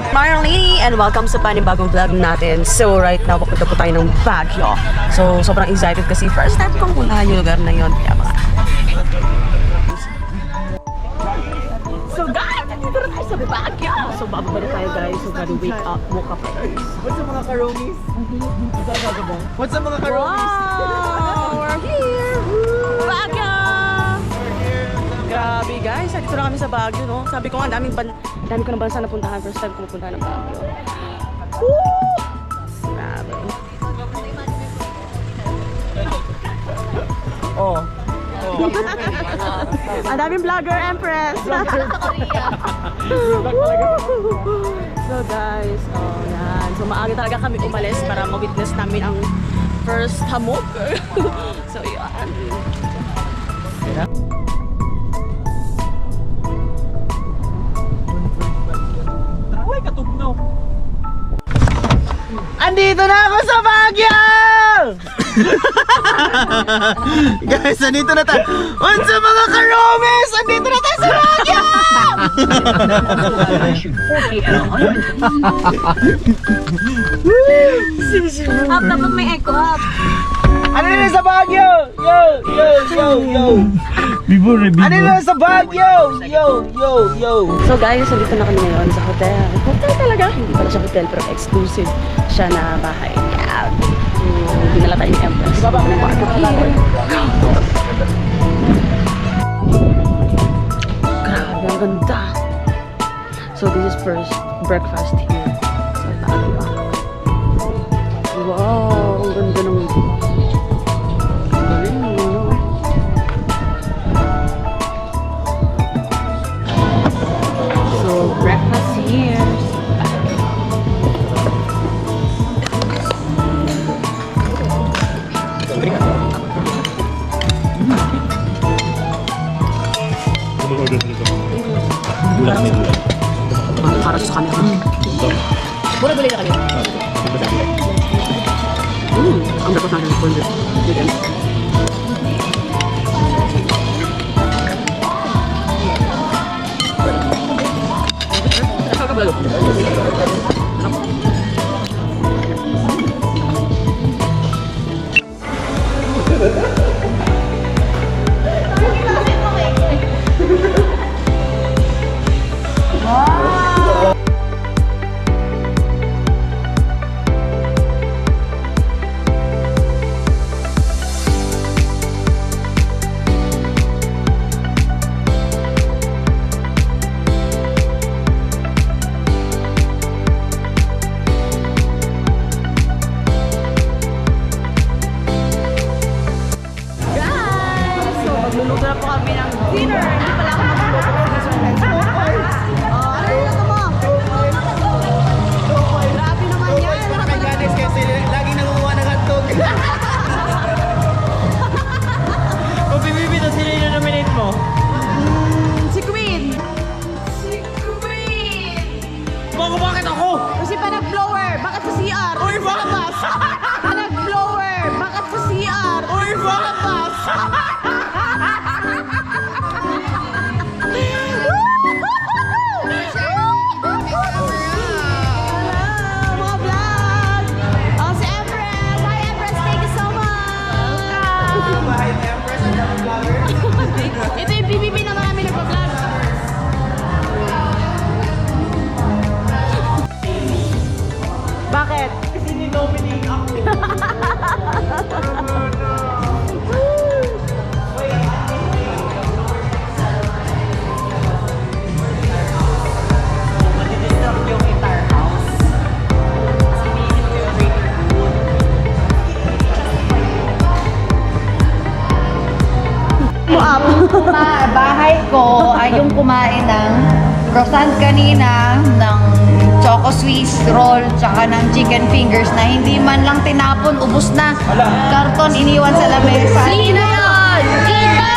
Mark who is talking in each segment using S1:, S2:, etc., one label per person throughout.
S1: Marley, and welcome sa panibagong vlog natin. So right now, papunta po tayo ng Baguio. So sobrang excited kasi first time kong punta yung lugar na yun. Kaya mga... So guys, nandito na tayo sa Baguio. So bababa na tayo guys. So gotta woke up first.
S2: What's up mga karomis? What's up mga karomis?
S1: Wow! We're here! Baguio! Grabe guys, dito na kami sa Baguio, no? Sabi ko nga, dami ko ng bansa na puntahan. First time ko mapuntahan ng Baguio. Woo! Grabe.
S2: Oh.
S1: Ang daming vlogger, Empress! So guys, oh yan. So maaga talaga kami umalis para ma-witness namin ang first hamog. So yan.
S2: Andito na ako sa Baguio! Guys, andito na tayo. What's up mga karomis? Andito na tayo sa Baguio!
S1: Up, dapat may echo up.
S2: Ano na sa Baguio? Yo, yo, yo, yo. Ano na sa Baguio? Yo, yo, yo.
S1: So guys, nandito na kami ngayon sa hotel. Hotel talaga. Hindi pala siya hotel, pero exclusive siya na bahay. Yeah. Dinala tayo ni Empress. Baba ko ng bago here. Grabe, ang ganda. So this is first breakfast here sa Baguio. Wow, ang ganda ng... So breakfast here.
S3: Gula kami gula.
S1: Para sa kami. Bula-bula na kami. Ang dapat natin ng corned chicken. Magluluto na po kami ng dinner. Hindi pala ako magluluto kasi this one guys. Ano yung luto mo? Grabe naman yan.
S2: Guys, kasi lagi nangunguha ng hotdog. Kung bibibito, sino yung nominate mo?
S1: Si Queen.
S2: Bakit ako?
S1: Kasi pa nag-blower. Bakit sa CR?
S2: Uy, bakit?
S1: Nag-blower. Bakit sa CR?
S2: Uy, bakit?
S1: Ito yung PBB na marami nagpa-vlog. Bakit?
S2: Kasi ni-nominate ako.
S4: Bahay ko ay yung kumain ng croissant kanina, ng choco swiss roll, tsaka ng chicken fingers na hindi man lang tinapon, ubos na. Karton iniwan sa lamesa.
S1: Sino yun? Ito!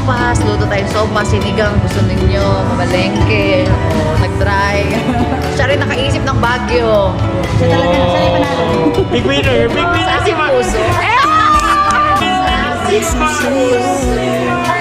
S4: sopas, luto tayong sopas, sinigang, gusto ninyo, mamalengke, o nag-dry. Siya rin nakaisip ng Baguio. Siya talaga, siya rin panalo.
S3: Big winner
S4: Sa
S3: si
S4: ating puso.
S3: Puso.